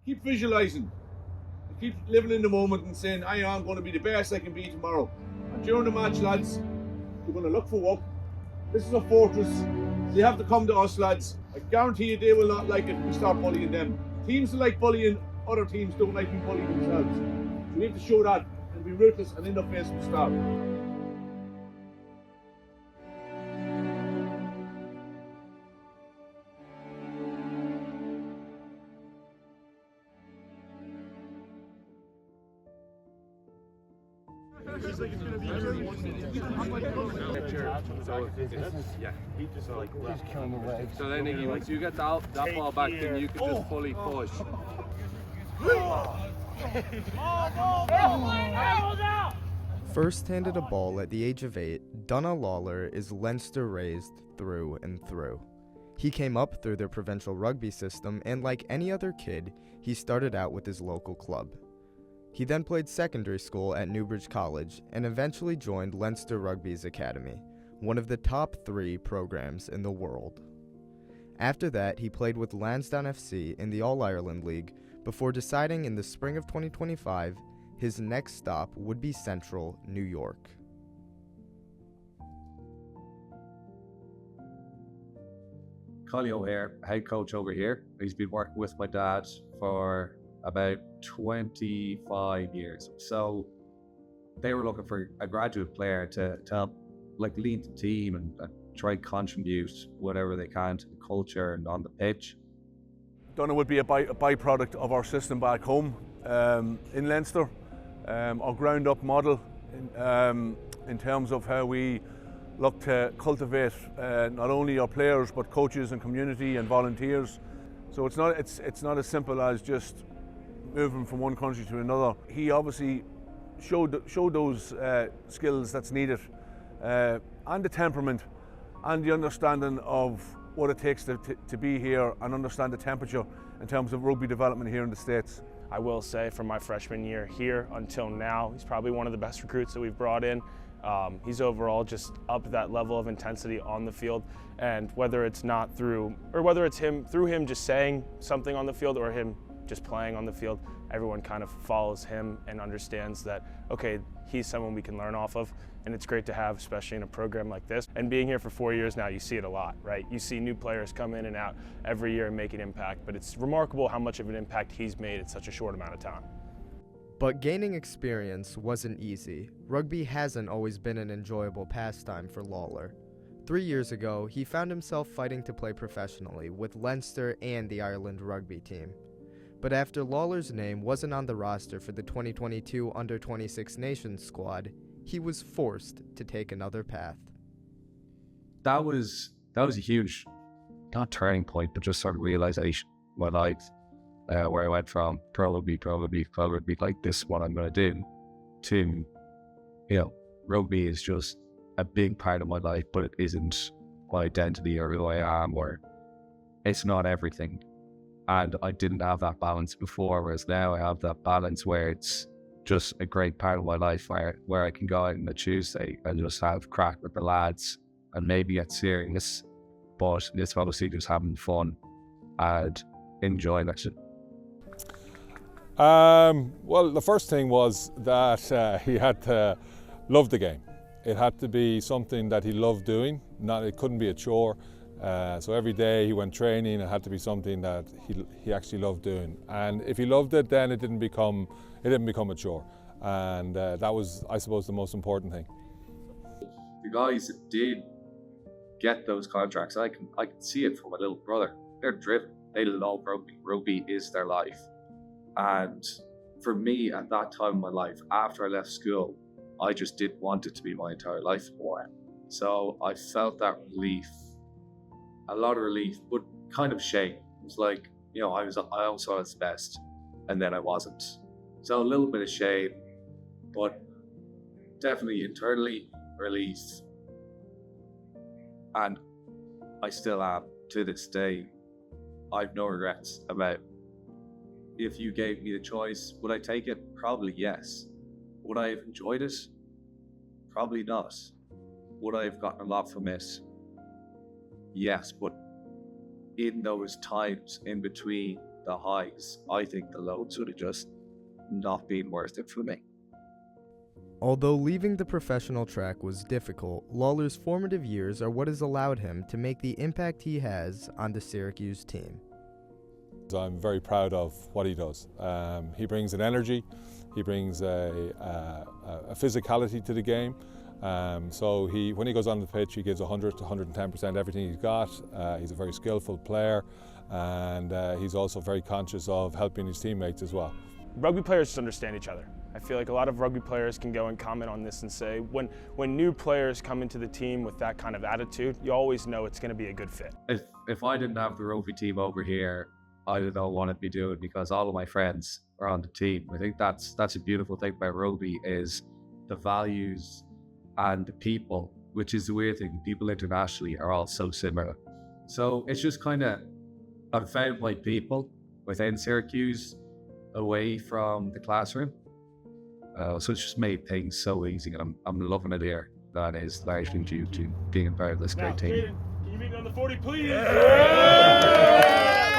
keep visualising. Keep living in the moment and saying, I am going to be the best I can be tomorrow. And during the match, lads, you're going to look for work. This is a fortress. They have to come to us, lads. I guarantee you they will not like it if we start bullying them. Teams that like bullying other teams don't like being bullied themselves. So we have to show that and be ruthless and in the face from the start. So then Iggy, once you get that ball back, then you can just fully push. First handed a ball at the age of 8, Donough Lawler is Leinster raised through and through. He came up through their provincial rugby system, and like any other kid, he started out with his local club. He then played secondary school at Newbridge College and eventually joined Leinster Rugby's academy, one of the top 3 programs in the world. After that, he played with Lansdowne FC in the All-Ireland League before deciding in the spring of 2025 his next stop would be Central New York. Collie O'Hare, head coach over here. He's been working with my dad for about 25 years. So they were looking for a graduate player to help lead the team and try and contribute whatever they can to the culture and on the pitch. Donough would be a byproduct of our system back home in Leinster. Our ground up model in terms of how we look to cultivate not only our players but coaches and community and volunteers. So it's not as simple as just moving from one country to another. He obviously showed those skills that's needed and the temperament and the understanding of what it takes to be here and understand the temperature in terms of rugby development here in the States. I will say from my freshman year here until now, he's probably one of the best recruits that we've brought in. He's overall just up that level of intensity on the field, and whether it's not through, or whether it's through him just saying something on the field or him just playing on the field, everyone kind of follows him and understands that, okay, he's someone we can learn off of, and it's great to have, especially in a program like this. And being here for 4 years now, you see it a lot, right? You see new players come in and out every year and make an impact, but it's remarkable how much of an impact he's made in such a short amount of time. But gaining experience wasn't easy. Rugby hasn't always been an enjoyable pastime for Lawler. 3 years ago, he found himself fighting to play professionally with Leinster and the Ireland rugby team. But after Lawler's name wasn't on the roster for the 2022 Under-26 Nations squad, he was forced to take another path. That was a huge, not turning point, but just sort of realization in my life, where I went from probably like this is what I'm going to do, to, rugby is just a big part of my life, but it isn't my identity or who I am, or it's not everything. And I didn't have that balance before, whereas now I have that balance where it's just a great part of my life where I can go out on a Tuesday and just have crack with the lads and maybe get serious, but it's obviously just having fun and enjoying it. Well, the first thing was that he had to love the game. It had to be something that he loved doing. It couldn't be a chore. So every day he went training, it had to be something that he actually loved doing. And if he loved it, then it didn't become a chore. And that was, I suppose, the most important thing. The guys that did get those contracts, I can see it from my little brother. They're driven. They love rugby. Rugby is their life. And for me, at that time in my life, after I left school, I just didn't want it to be my entire life anymore. So I felt that relief, a lot of relief, but kind of shame. It was like, I also was best, and then I wasn't. So a little bit of shame, but definitely internally relief. And I still am to this day. I've no regrets about. If you gave me the choice, would I take it? Probably yes. Would I have enjoyed it? Probably not. Would I have gotten a lot from it? Yes, but in those times in between the highs. I think the lows would have just not been worth it for me. Although leaving the professional track was difficult, Lawler's formative years are what has allowed him to make the impact he has on the Syracuse team. I'm very proud of what he does. He brings an energy, he brings a physicality to the game. So when he goes on the pitch, he gives 100 to 110% everything he's got. He's a very skillful player, and he's also very conscious of helping his teammates as well. Rugby players just understand each other. I feel like a lot of rugby players can go and comment on this and say, when new players come into the team with that kind of attitude, you always know it's going to be a good fit. If I didn't have the rugby team over here, I don't know what I'd be doing, because all of my friends are on the team. I think that's a beautiful thing about rugby, is the values and the people, which is the weird thing. People internationally are all so similar. So it's just kind of, I've found my people within Syracuse away from the classroom. So it's just made things so easy, and I'm loving it here. That is largely due to being a part of this great team. Can you meet me on the 40, please? Yeah!